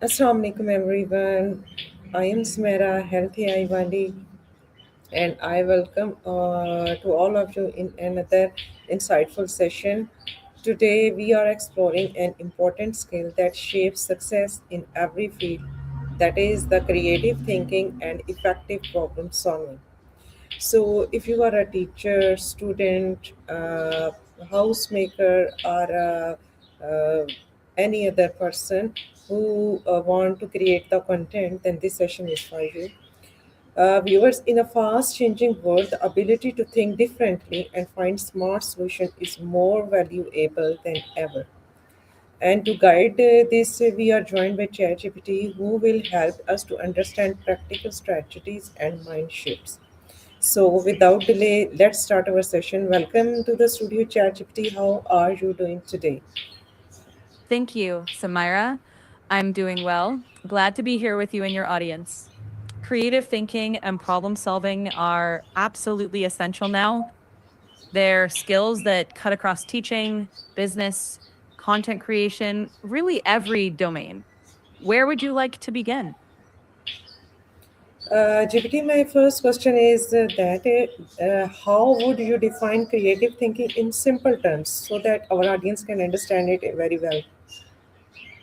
Assalamu alaikum everyone. I am SUMERA, Healthy Wali, and I welcome to all of you in another insightful session. Today we are exploring an important skill that shapes success in every field, that is the creative thinking and effective problem solving. So, if you are a teacher, student, housemaker, or any other person who want to create the content, then this session is for you. Viewers, in a fast-changing world, the ability to think differently and find smart solutions is more valuable than ever. And to guide this, we are joined by ChatGPT, who will help us to understand practical strategies and mind shifts. So, without delay, let's start our session. Welcome to the studio, ChatGPT. How are you doing today? Thank you, Samira. I'm doing well. Glad to be here with you and your audience. Creative thinking and problem solving are absolutely essential now. They're skills that cut across teaching, business, content creation, really every domain. Where would you like to begin? GPT, my first question is how would you define creative thinking in simple terms so that our audience can understand it very well?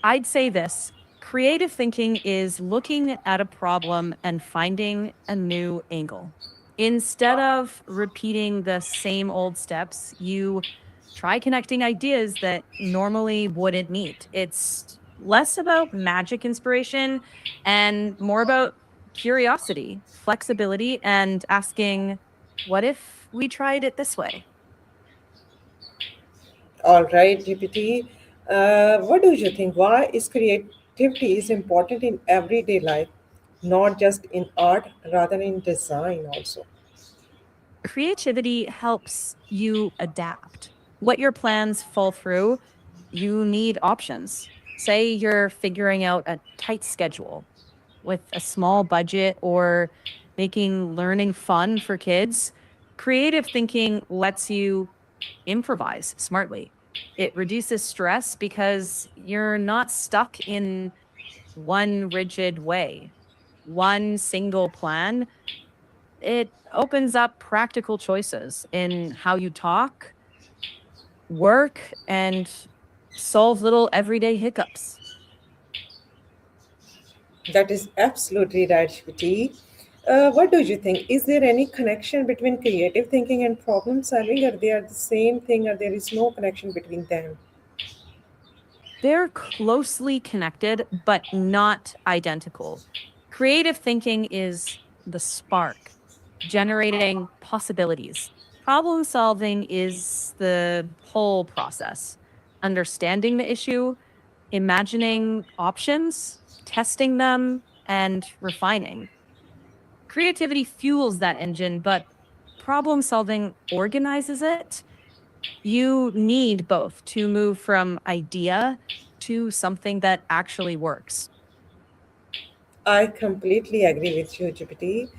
I'd say this: creative thinking is looking at a problem and finding a new angle. Instead of repeating the same old steps, you try connecting ideas that normally wouldn't meet. It's less about magic inspiration and more about curiosity, flexibility, and asking, what if we tried it this way? All right, GPT. What do you think? Why is creativity is important in everyday life, not just in art, rather in design also? Creativity helps you adapt. What your plans fall through, you need options. Say you're figuring out a tight schedule with a small budget or making learning fun for kids. Creative thinking lets you improvise smartly. It reduces stress because you're not stuck in one rigid way, one single plan. It opens up practical choices in how you talk, work, and solve little everyday hiccups. That is absolutely right, Shruti. What do you think? Is there any connection between creative thinking and problem solving, or they are the same thing, or there is no connection between them? They're closely connected, but not identical. Creative thinking is the spark, generating possibilities. Problem solving is the whole process, understanding the issue, imagining options, testing them, and refining. Creativity fuels that engine, but problem solving organizes it. You need both to move from idea to something that actually works. I completely agree with you, GPT.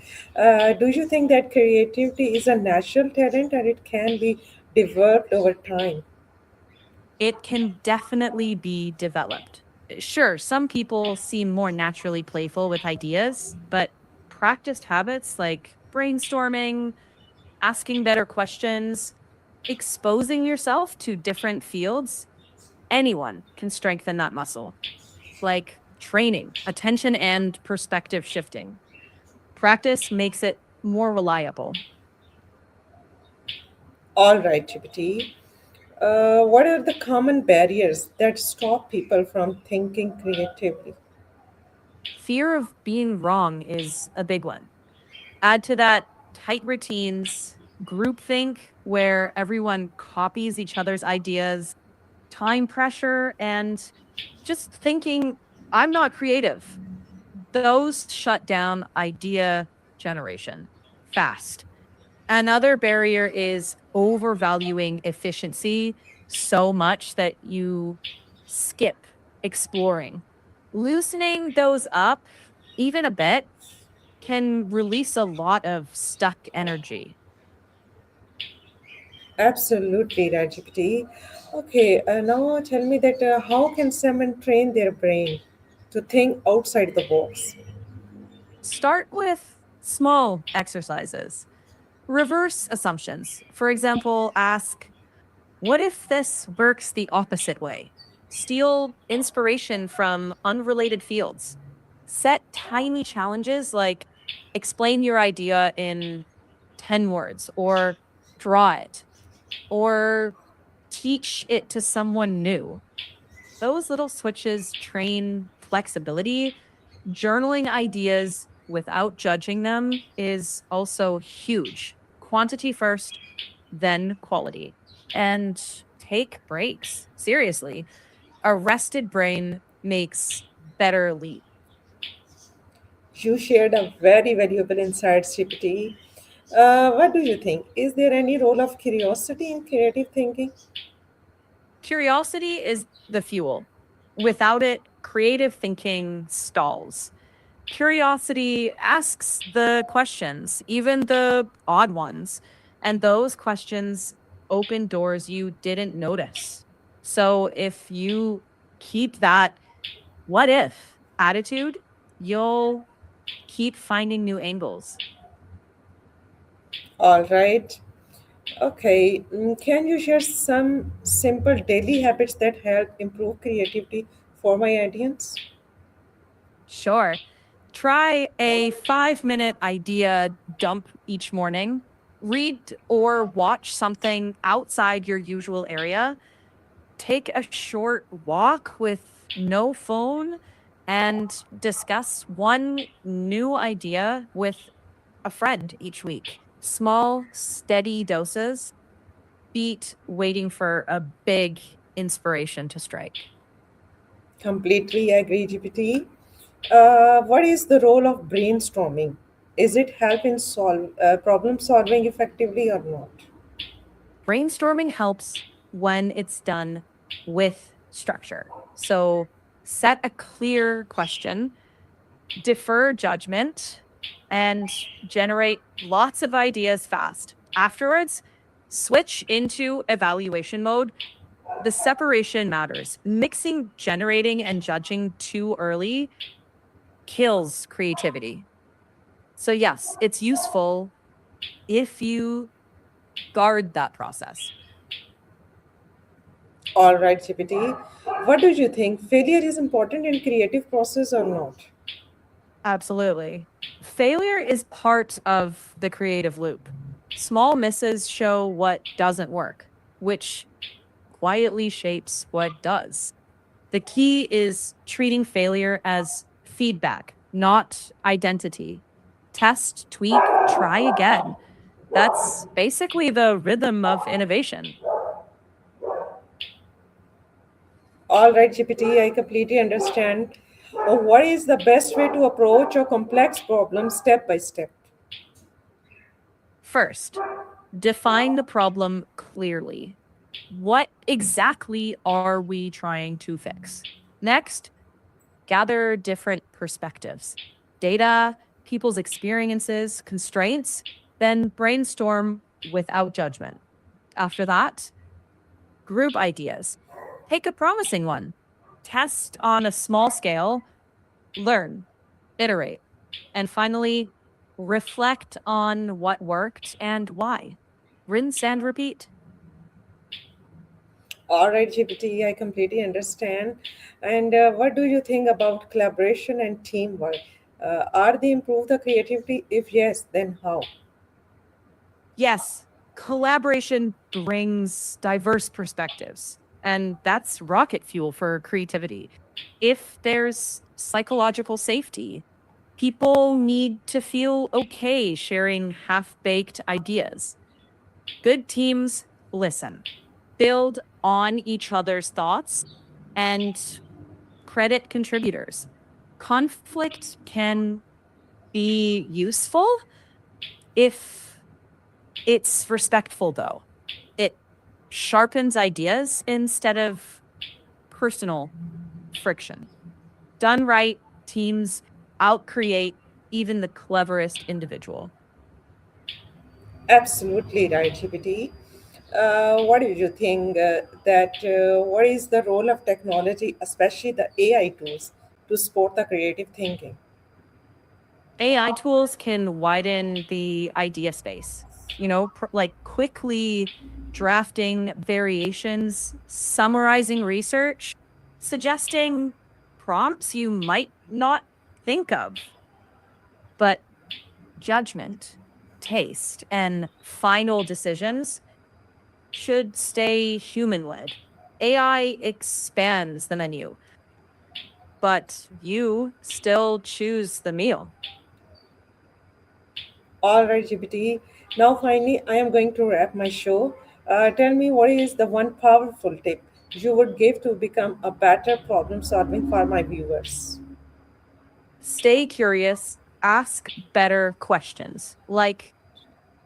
Do you think that creativity is a natural talent or it can be developed over time? It can definitely be developed. Sure, some people seem more naturally playful with ideas, but practiced habits like brainstorming, asking better questions, exposing yourself to different fields, anyone can strengthen that muscle. Like training, attention, and perspective shifting. Practice makes it more reliable. All right, GPT. What are the common barriers that stop people from thinking creatively? Fear of being wrong is a big one. Add to that tight routines, groupthink where everyone copies each other's ideas, time pressure, and just thinking, I'm not creative. Those shut down idea generation fast. Another barrier is overvaluing efficiency so much that you skip exploring. Loosening those up, even a bit, can release a lot of stuck energy. Absolutely, Rajipati. Okay, now tell me that how can someone train their brain? to think outside the box? Start with small exercises. Reverse assumptions. For example, ask, what if this works the opposite way? Steal inspiration from unrelated fields. Set tiny challenges like explain your idea in 10 words, or draw it, or teach it to someone new. Those little switches train flexibility. Journaling ideas without judging them is also huge. Quantity first, then quality. And take breaks. Seriously, a rested brain makes better leap. You shared a very valuable insights, GPT. What do you think? Is there any role of curiosity in creative thinking? Curiosity is the fuel. Without it, creative thinking stalls. Curiosity asks the questions, even the odd ones. And those questions open doors you didn't notice. So if you keep that what if attitude, you'll keep finding new angles. All right. Okay. Can you share some simple daily habits that help improve creativity for my audience? Sure. Try a 5-minute idea dump each morning. Read or watch something outside your usual area. Take a short walk with no phone and discuss one new idea with a friend each week. Small, steady doses beat waiting for a big inspiration to strike. Completely agree, GPT. What is the role of brainstorming? Is it help in problem solving effectively or not? Brainstorming helps when it's done with structure. So set a clear question, defer judgment, and generate lots of ideas fast. Afterwards, switch into evaluation mode. The separation matters. Mixing generating and judging too early kills creativity. So, yes, it's useful if you guard that process. All right, GPT. What do you think? Failure is important in creative process or not? Absolutely. Failure is part of the creative loop. Small misses show what doesn't work, which quietly shapes what does. The key is treating failure as feedback, not identity. Test, tweak, try again. That's basically the rhythm of innovation. All right, GPT, I completely understand. What is the best way to approach a complex problem step by step? First, define the problem clearly. What exactly are we trying to fix? Next, gather different perspectives, data, people's experiences, constraints, then brainstorm without judgment. After that, group ideas. Take a promising one, test on a small scale, learn, iterate, and finally, reflect on what worked and why. Rinse and repeat. All right, GPT, I completely understand. And what do you think about collaboration and teamwork? Are they improve the creativity? If yes, then how? Yes, collaboration brings diverse perspectives, and that's rocket fuel for creativity. If there's psychological safety, people need to feel okay sharing half baked ideas. Good teams listen, build on each other's thoughts, and credit contributors. Conflict can be useful if it's respectful, though. It sharpens ideas instead of personal friction. Done right, teams outcreate even the cleverest individual. Absolutely right, GPT. What do you think what is the role of technology, especially the AI tools? to support the creative thinking. AI tools can widen the idea space, like quickly drafting variations, summarizing research, suggesting prompts you might not think of. But judgment, taste, and final decisions should stay human led. AI expands the menu, but you still choose the meal. All right, GPT. Now, finally, I am going to wrap my show. Tell me, what is the one powerful tip you would give to become a better problem solving for my viewers? Stay curious, ask better questions like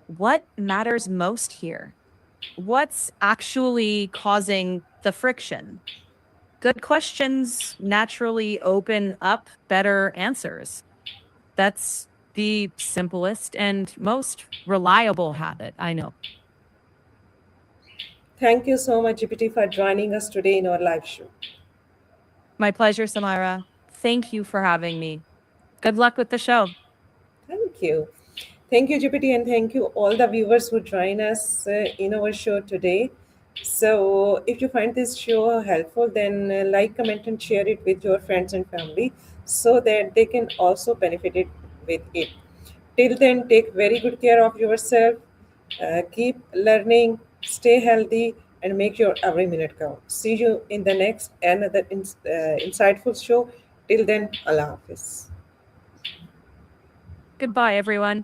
what matters most here? What's actually causing the friction? Good questions naturally open up better answers. That's the simplest and most reliable habit I know. Thank you so much, GPT, for joining us today in our live show. My pleasure, Samira. Thank you for having me. Good luck with the show. Thank you. Thank you, GPT, and thank you all the viewers who join us in our show today. So, if you find this show helpful, then like, comment, and share it with your friends and family so that they can also benefit it with it. Till then, take very good care of yourself. Keep learning, stay healthy, and make your every minute count. See you in the next another insightful show. Till then, Allah Hafiz. Goodbye, everyone.